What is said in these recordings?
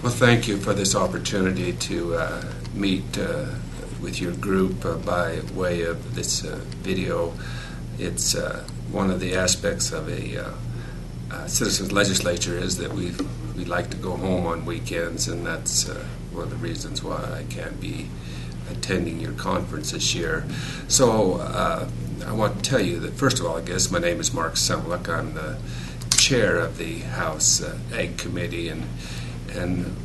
Well, thank you for this opportunity to meet with your group by way of this video. It's one of the aspects of a citizens legislature is that we like to go home on weekends, and that's one of the reasons why I can't be attending your conference this year. So I want to tell you that, first of all, I guess my name is Mark Semlek. I'm the chair of the House Ag Committee, and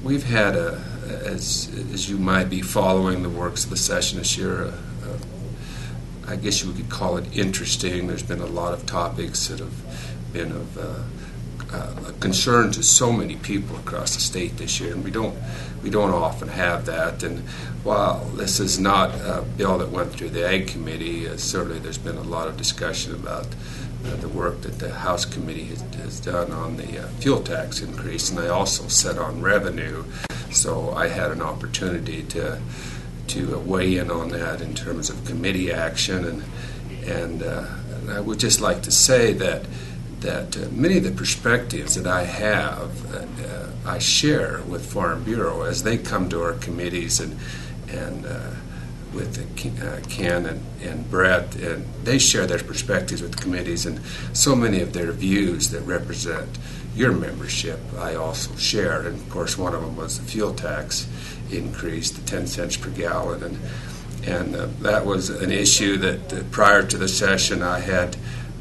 we've had, as you might be following the works of the session this year, I guess you could call it interesting. There's been a lot of topics that have been of a concern to so many people across the state this year, and we don't often have that. And while this is not a bill that went through the Ag Committee, certainly there's been a lot of discussion about the work that the House Committee has done on the fuel tax increase, and I also sat on revenue, so I had an opportunity to weigh in on that in terms of committee action, and I would just like to say that many of the perspectives that I have, I share with Farm Bureau as they come to our committees and with Ken and Brett, and they share their perspectives with the committees, and so many of their views that represent your membership I also share. And of course one of them was the fuel tax increase to 10 cents per gallon, and that was an issue that prior to the session I had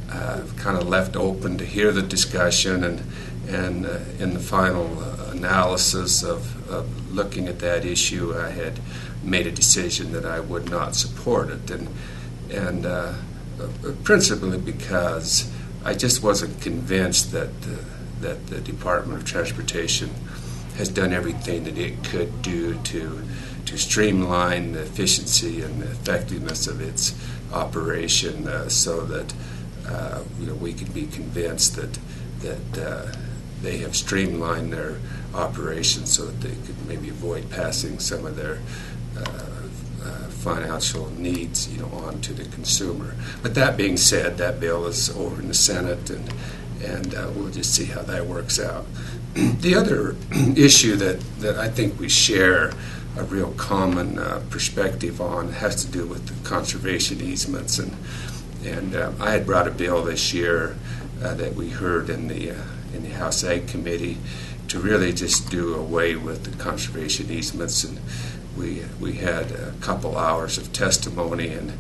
kind of left open to hear the discussion, and in the final analysis of looking at that issue, I had made a decision that I would not support it, and principally because I just wasn't convinced that the Department of Transportation has done everything that it could do to streamline the efficiency and the effectiveness of its operation, so that we could be convinced that they have streamlined their operations so that they could maybe avoid passing some of their financial needs, on to the consumer. But that being said, that bill is over in the Senate, and we'll just see how that works out. The other issue that I think we share a real common perspective on has to do with the conservation easements, and I had brought a bill this year that we heard in the House Ag Committee to really just do away with the conservation easements, and we had a couple hours of testimony, and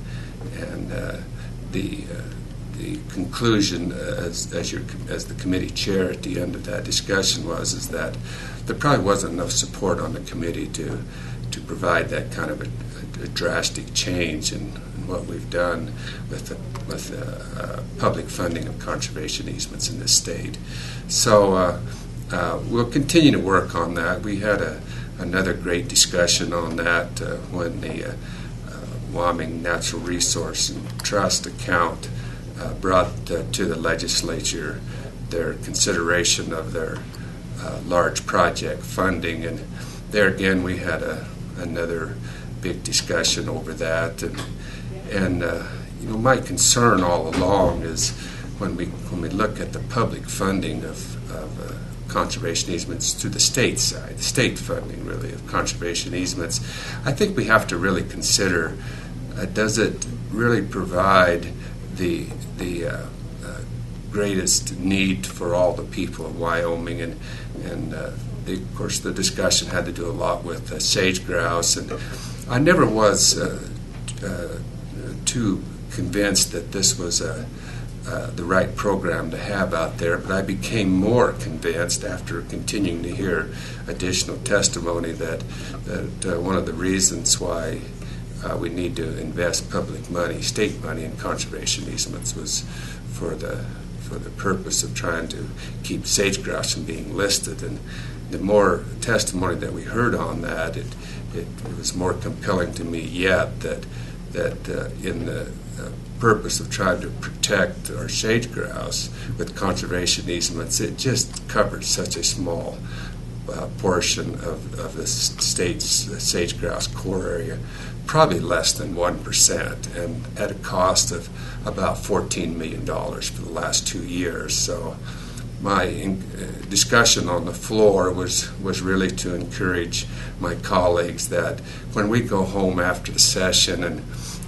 the conclusion as the committee chair at the end of that discussion is that there probably wasn't enough support on the committee to provide that kind of a drastic change in what we've done with public funding of conservation easements in this state. So we'll continue to work on that. We had another great discussion on that when the Wyoming Natural Resource Trust account brought to the legislature their consideration of their large project funding, and there again we had another big discussion over that, and my concern all along is when we look at the public funding of conservation easements to the state side, the state funding really of conservation easements, I think we have to really consider, does it really provide the greatest need for all the people of Wyoming, and of course the discussion had to do a lot with sage grouse, and I never was too convinced that this was the right program to have out there, but I became more convinced after continuing to hear additional testimony that one of the reasons why we need to invest public money, state money, in conservation easements was for the purpose of trying to keep sage grouse from being listed. And the more testimony that we heard on that, it was more compelling to me yet that in the purpose of trying to protect our sage grouse with conservation easements, it just covered such a small portion of the state's sage grouse core area, probably less than 1%, and at a cost of about $14 million for the last 2 years. So discussion on the floor was really to encourage my colleagues that when we go home after the session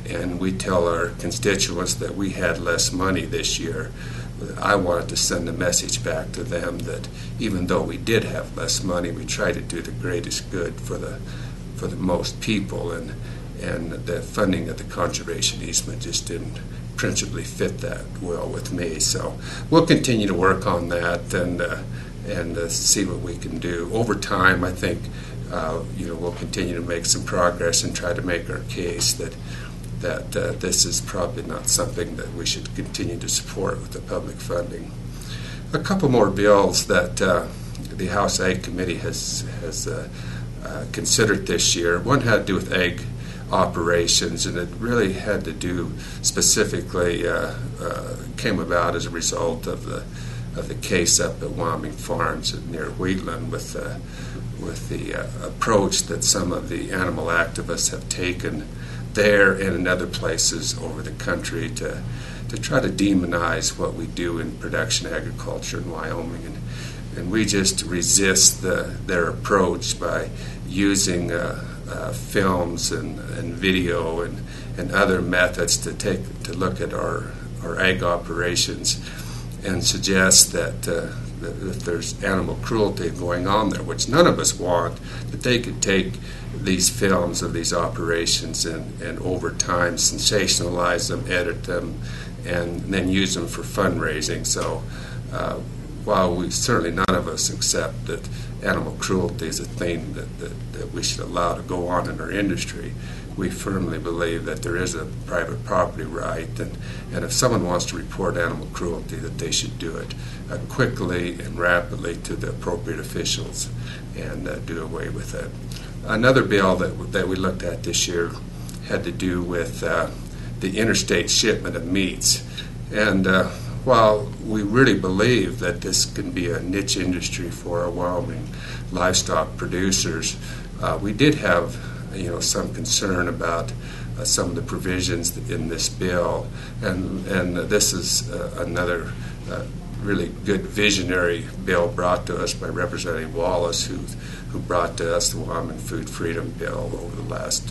and we tell our constituents that we had less money this year, I wanted to send a message back to them that even though we did have less money, we tried to do the greatest good for the most people, and the funding of the conservation easement just didn't principally fit that well with me. So we'll continue to work on that and see what we can do. Over time, I think we'll continue to make some progress and try to make our case that this is probably not something that we should continue to support with the public funding. A couple more bills that the House Ag Committee has considered this year. One had to do with egg operations, and it really had to do specifically came about as a result of the case up at Wyoming Farms near Wheatland with the approach that some of the animal activists have taken there and in other places over the country to try to demonize what we do in production agriculture in Wyoming, and we just resist their approach by using films and video and other methods to look at our ag operations and suggest that if there's animal cruelty going on there, which none of us want, that they could take these films of these operations and over time sensationalize them, edit them, and then use them for fundraising. So while certainly none of us accept that animal cruelty is a thing that we should allow to go on in our industry, we firmly believe that there is a private property right, and if someone wants to report animal cruelty, that they should do it quickly and rapidly to the appropriate officials and do away with it. Another bill that we looked at this year had to do with the interstate shipment of meats. And while we really believe that this can be a niche industry for our Wyoming livestock producers, we did have some concern about some of the provisions in this bill, and this is another really good visionary bill brought to us by Representative Wallace, who brought to us the Wyoming Food Freedom Bill over the last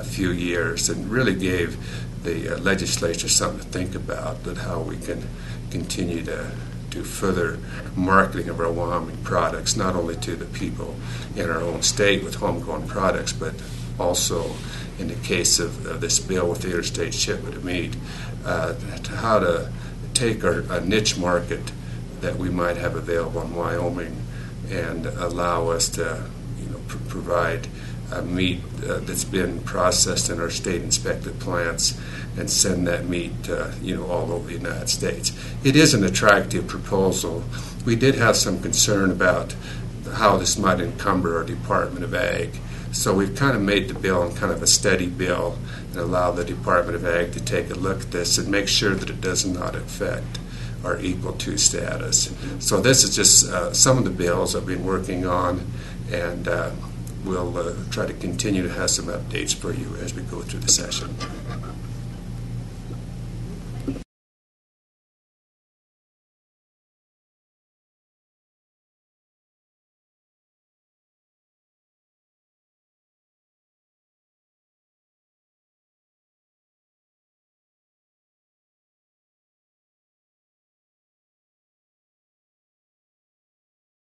few years, and really gave the legislature something to think about, that how we can continue to do further marketing of our Wyoming products, not only to the people in our own state with homegrown products, but also in the case of this bill with the interstate shipment of meat, how to take a niche market that we might have available in Wyoming and allow us to provide meat that's been processed in our state inspected plants and send that meat all over the United States. It is an attractive proposal. We did have some concern about how this might encumber our Department of Ag. So we've kind of made the bill in kind of a steady bill and allow the Department of Ag to take a look at this and make sure that it does not affect our Equal To status. So this is just some of the bills I've been working on, and we'll try to continue to have some updates for you as we go through the session.